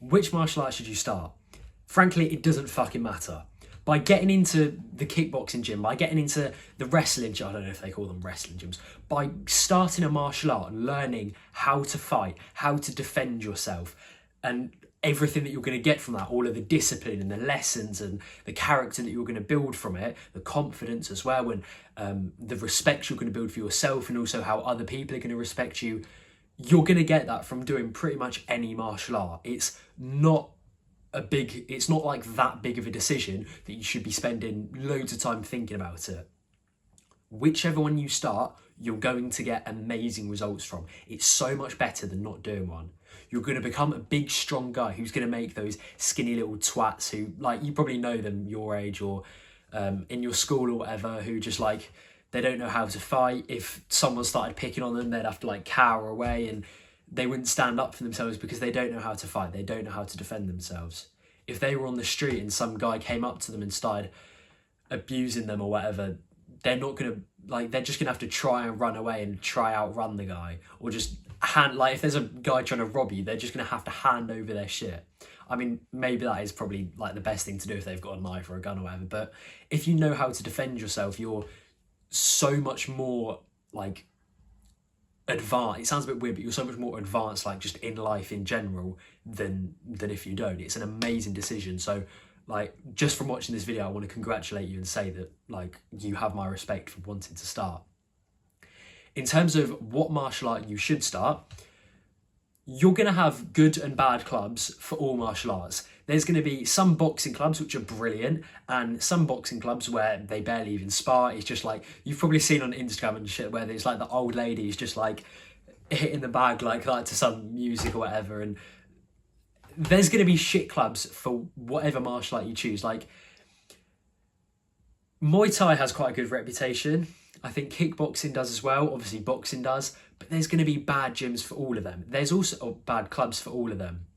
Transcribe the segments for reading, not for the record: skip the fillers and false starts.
which martial art should you start? Frankly, it doesn't fucking matter. By getting into the kickboxing gym, by getting into the wrestling gym, I don't know if they call them wrestling gyms, by starting a martial art and learning how to fight, how to defend yourself, and everything that you're going to get from that, all of the discipline and the lessons and the character that you're going to build from it, the confidence as well, and the respect you're going to build for yourself, and also how other people are going to respect you, you're going to get that from doing pretty much any martial art. It's not like that big of a decision that you should be spending loads of time thinking about it. Whichever one you start, you're going to get amazing results from. It's so much better than not doing one. You're going to become a big, strong guy who's going to make those skinny little twats who, like, you probably know them your age or in your school or whatever, who just, like, they don't know how to fight. If someone started picking on them, they'd have to, like, cower away, and they wouldn't stand up for themselves because they don't know how to fight. They don't know how to defend themselves. If they were on the street and some guy came up to them and started abusing them or whatever, they're not going to, like, they're just going to have to try and run away and try outrun the guy, or just if there's a guy trying to rob you, they're just going to have to hand over their shit. I mean, maybe that is probably, like, the best thing to do if they've got a knife or a gun or whatever, but if you know how to defend yourself, you're so much more, like, advanced. It sounds a bit weird, but you're so much more advanced, like, just in life in general than if you don't. It's an amazing decision. So, like, just from watching this video, I want to congratulate you and say that, like, you have my respect for wanting to start. In terms of what martial art you should start, you're going to have good and bad clubs for all martial arts. There's going to be some boxing clubs which are brilliant, and some boxing clubs where they barely even spar. It's just like, you've probably seen on Instagram and shit where there's like the old ladies just like hitting the bag like that to some music or whatever. And there's going to be shit clubs for whatever martial art you choose. Like, Muay Thai has quite a good reputation. I think kickboxing does as well. Obviously boxing does, but there's going to be bad gyms for all of them. There's also bad clubs for all of them.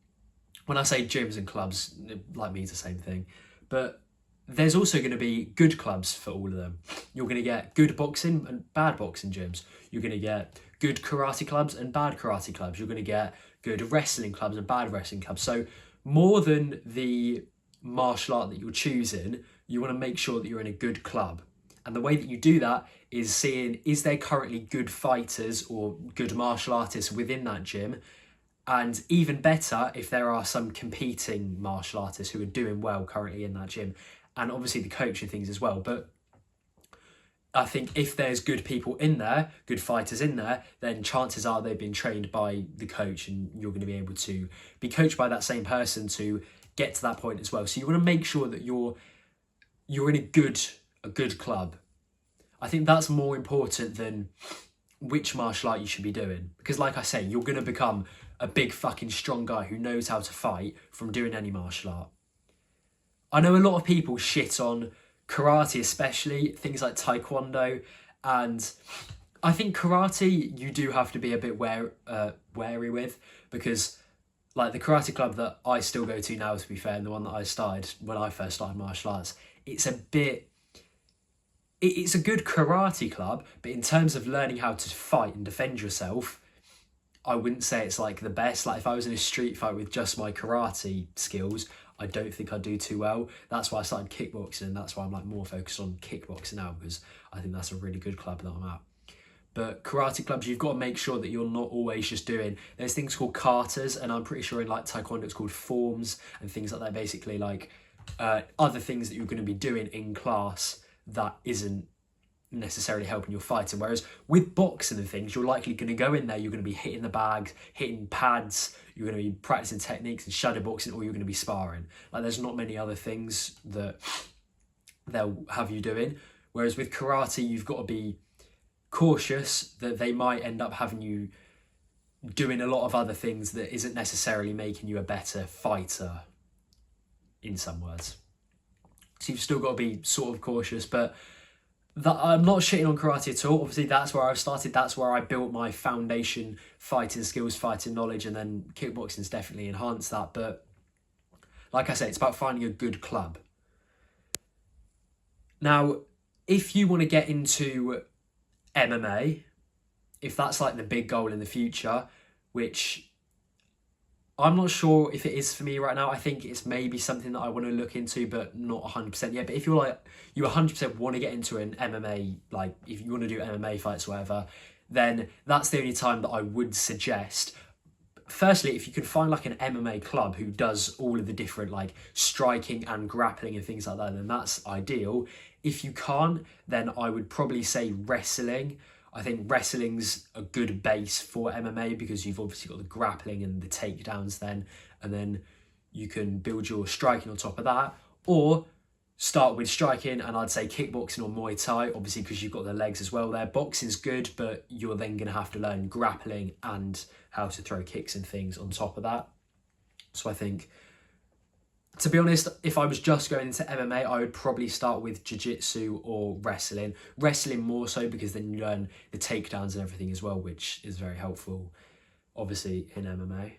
When I say gyms and clubs, it like means the same thing. But there's also going to be good clubs for all of them. You're going to get good boxing and bad boxing gyms. You're going to get good karate clubs and bad karate clubs. You're going to get good wrestling clubs and bad wrestling clubs. So more than the martial art that you're choosing, you want to make sure that you're in a good club. And the way that you do that is seeing, is there currently good fighters or good martial artists within that gym? And even better, if there are some competing martial artists who are doing well currently in that gym, and obviously the coach and things as well. But I think if there's good people in there, good fighters in there, then chances are they've been trained by the coach, and you're going to be able to be coached by that same person to get to that point as well. So you want to make sure that you're in a good club. I think that's more important than which martial art you should be doing. Because like I say, you're going to become a big fucking strong guy who knows how to fight from doing any martial art. I know a lot of people shit on karate, especially things like taekwondo, and I think karate you do have to be a bit wary with, because like the karate club that I still go to now, to be fair, and the one that I started when I first started martial arts, it's a good karate club, but in terms of learning how to fight and defend yourself, I wouldn't say it's like the best. Like if I was in a street fight with just my karate skills, I don't think I'd do too well. That's why I started kickboxing, and that's why I'm like more focused on kickboxing now, because I think that's a really good club that I'm at. But karate clubs, you've got to make sure that you're not always just doing, there's things called katas, and I'm pretty sure in like taekwondo it's called forms and things like that, basically like other things that you're going to be doing in class that isn't necessarily helping your fighting. Whereas with boxing and things, you're likely going to go in there, you're going to be hitting the bag, hitting pads, you're going to be practicing techniques and shadow boxing, or you're going to be sparring. Like there's not many other things that they'll have you doing. Whereas with karate, you've got to be cautious that they might end up having you doing a lot of other things that isn't necessarily making you a better fighter, in some words. So you've still got to be sort of cautious, but I'm not shitting on karate at all. Obviously that's where I started, that's where I built my foundation fighting skills, fighting knowledge, and then kickboxing's definitely enhanced that. But like I say, it's about finding a good club. Now, if you want to get into MMA, if that's like the big goal in the future, which I'm not sure if it is for me right now. I think it's maybe something that I want to look into, but not 100% yet. But if you're like, you 100% want to get into an MMA, like if you want to do MMA fights or whatever, then that's the only time that I would suggest. Firstly, if you can find like an MMA club who does all of the different like striking and grappling and things like that, then that's ideal. If you can't, then I would probably say wrestling. I think wrestling's a good base for MMA because you've obviously got the grappling and the takedowns then, and then you can build your striking on top of that. Or start with striking, and I'd say kickboxing or Muay Thai, obviously because you've got the legs as well there. Boxing's good, but you're then going to have to learn grappling and how to throw kicks and things on top of that. So I think, to be honest, if I was just going into MMA, I would probably start with jiu-jitsu or wrestling. Wrestling more so because then you learn the takedowns and everything as well, which is very helpful, obviously, in MMA.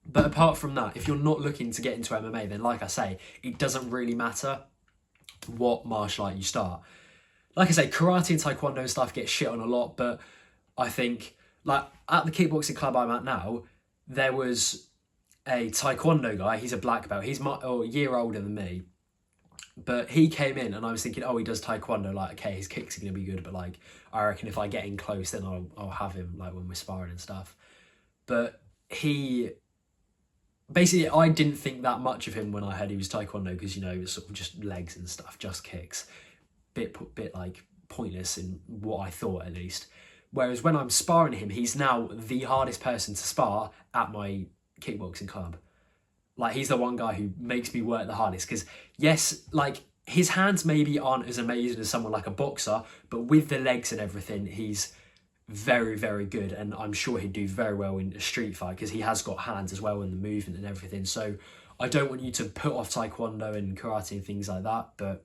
But apart from that, if you're not looking to get into MMA, then like I say, it doesn't really matter what martial art you start. Like I say, karate and taekwondo and stuff get shit on a lot, but I think, like, at the kickboxing club I'm at now, there was a taekwondo guy. He's a black belt. He's a year older than me. But he came in and I was thinking, oh, he does taekwondo. Like, okay, his kicks are going to be good, but like, I reckon if I get in close, then I'll have him like when we're sparring and stuff. But basically, I didn't think that much of him when I heard he was taekwondo because, you know, it was sort of just legs and stuff, just kicks. Bit like pointless in what I thought, at least. Whereas when I'm sparring him, he's now the hardest person to spar at my kickboxing club. Like, he's the one guy who makes me work the hardest because, yes, like, his hands maybe aren't as amazing as someone like a boxer, but with the legs and everything, he's very, very good, and I'm sure he'd do very well in a street fight because he has got hands as well and the movement and everything. So I don't want you to put off taekwondo and karate and things like that. But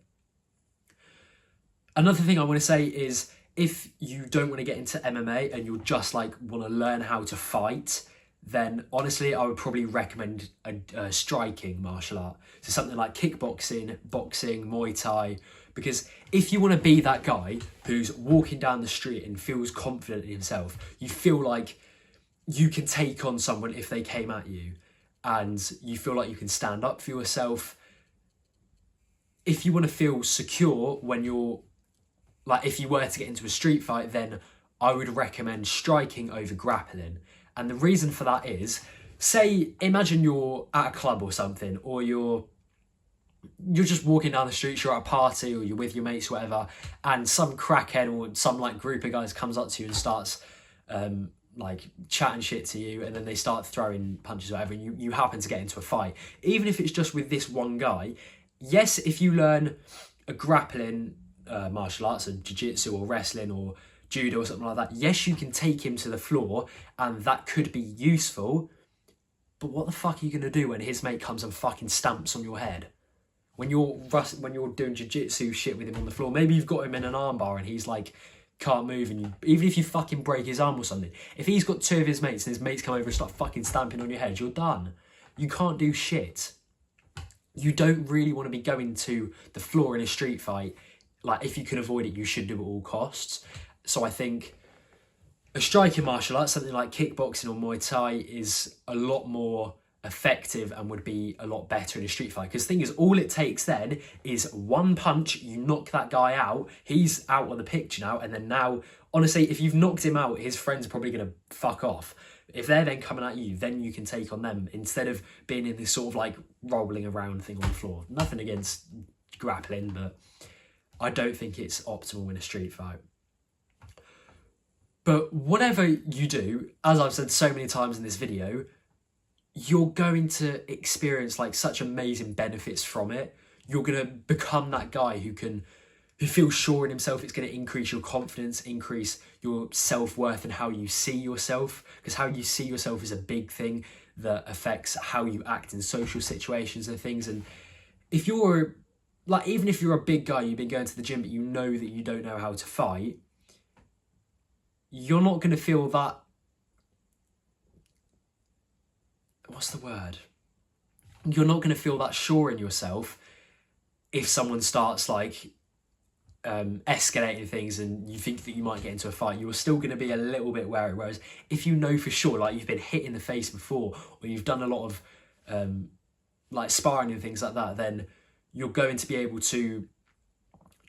another thing I want to say is, if you don't want to get into MMA and you just like want to learn how to fight, then honestly I would probably recommend a striking martial art. So something like kickboxing, boxing, Muay Thai. Because if you want to be that guy who's walking down the street and feels confident in himself, you feel like you can take on someone if they came at you, and you feel like you can stand up for yourself. If you want to feel secure when you're, like, if you were to get into a street fight, then I would recommend striking over grappling. And the reason for that is, say, imagine you're at a club or something, or you're just walking down the street, you're at a party or you're with your mates, whatever, and some crackhead or some like group of guys comes up to you and starts like chatting shit to you, and then they start throwing punches or whatever, and you happen to get into a fight. Even if it's just with this one guy, yes, if you learn a grappling martial arts, so jiu-jitsu or wrestling or judo or something like that, yes, you can take him to the floor and that could be useful, but what the fuck are you going to do when his mate comes and fucking stamps on your head? When you're doing jiu-jitsu shit with him on the floor, maybe you've got him in an armbar and he's like, can't move, and even if you fucking break his arm or something, if he's got two of his mates and his mates come over and start fucking stamping on your head, you're done. You can't do shit. You don't really want to be going to the floor in a street fight. Like, if you can avoid it, you should do it at all costs. So I think a striking martial art, something like kickboxing or Muay Thai, is a lot more effective and would be a lot better in a street fight. Because the thing is, all it takes then is one punch, you knock that guy out, he's out of the picture now, and then now, honestly, if you've knocked him out, his friend's probably going to fuck off. If they're then coming at you, then you can take on them instead of being in this sort of like rolling around thing on the floor. Nothing against grappling, but I don't think it's optimal in a street fight. But whatever you do, as I've said so many times in this video, you're going to experience like such amazing benefits from it. You're going to become that guy who feels sure in himself. It's going to increase your confidence, increase your self-worth and how you see yourself, because how you see yourself is a big thing that affects how you act in social situations and things. And if you're like, even if you're a big guy, you've been going to the gym, but you know that you don't know how to fight, you're not going to feel that, what's the word? You're not going to feel that sure in yourself if someone starts like escalating things and you think that you might get into a fight, you're still going to be a little bit wary. Whereas if you know for sure, like you've been hit in the face before, or you've done a lot of like sparring and things like that, then you're going to be able to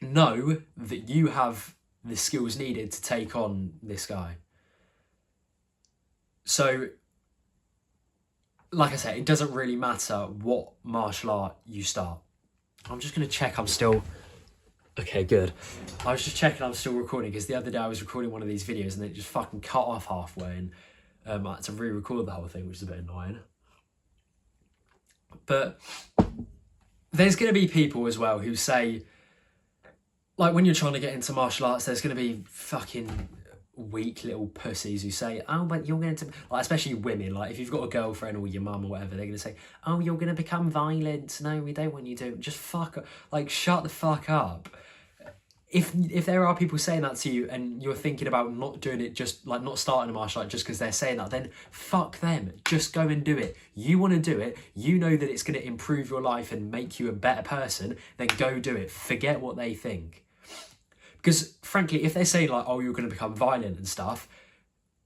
know that you have the skills needed to take on this guy. So, like I said, it doesn't really matter what martial art you start. I'm just going to check I'm still... Okay, good. I was just checking I'm still recording, because the other day I was recording one of these videos and it just fucking cut off halfway, and I had to re-record the whole thing, which is a bit annoying. But there's going to be people as well who say, like when you're trying to get into martial arts, there's going to be fucking weak little pussies who say, oh, but you're going to, like, especially women, like if you've got a girlfriend or your mum or whatever, they're going to say, oh, you're going to become violent. No, we don't want you to. Just fuck up. Like, shut the fuck up. If there are people saying that to you and you're thinking about not doing it, just like not starting a martial art just because they're saying that, then fuck them. Just go and do it. You want to do it. You know that it's going to improve your life and make you a better person. Then go do it. Forget what they think. Because frankly, if they're saying like, oh, you're going to become violent and stuff,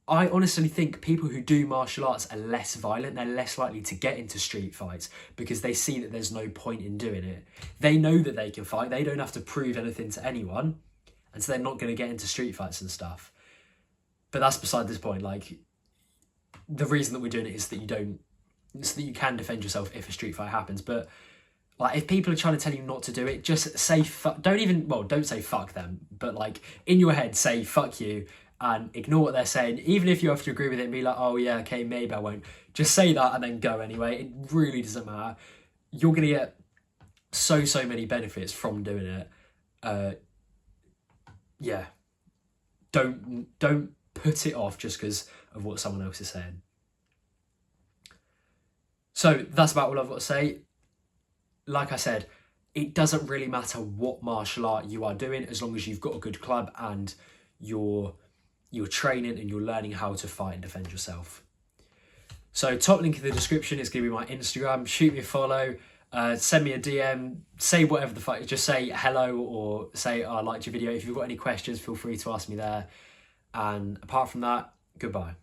I honestly think people who do martial arts are less violent. They're less likely to get into street fights because they see that there's no point in doing it. They know that they can fight. They don't have to prove anything to anyone. And so they're not going to get into street fights and stuff. But that's beside this point. Like, the reason that we're doing it is that so that you can defend yourself if a street fight happens. But like, if people are trying to tell you not to do it, just say don't say fuck them. But like, in your head, say fuck you. And ignore what they're saying, even if you have to agree with it and be like, oh yeah, okay, maybe I won't. Just say that and then go anyway. It really doesn't matter. You're going to get so many benefits from doing it. Yeah. Don't put it off just because of what someone else is saying. So that's about all I've got to say. Like I said, it doesn't really matter what martial art you are doing as long as you've got a good club and you're training and you're learning how to fight and defend yourself. So top link in the description is going to be my Instagram. Shoot me a follow, send me a DM, say whatever the fuck, just say hello or say, oh, I liked your video. If you've got any questions, feel free to ask me there. And apart from that, goodbye.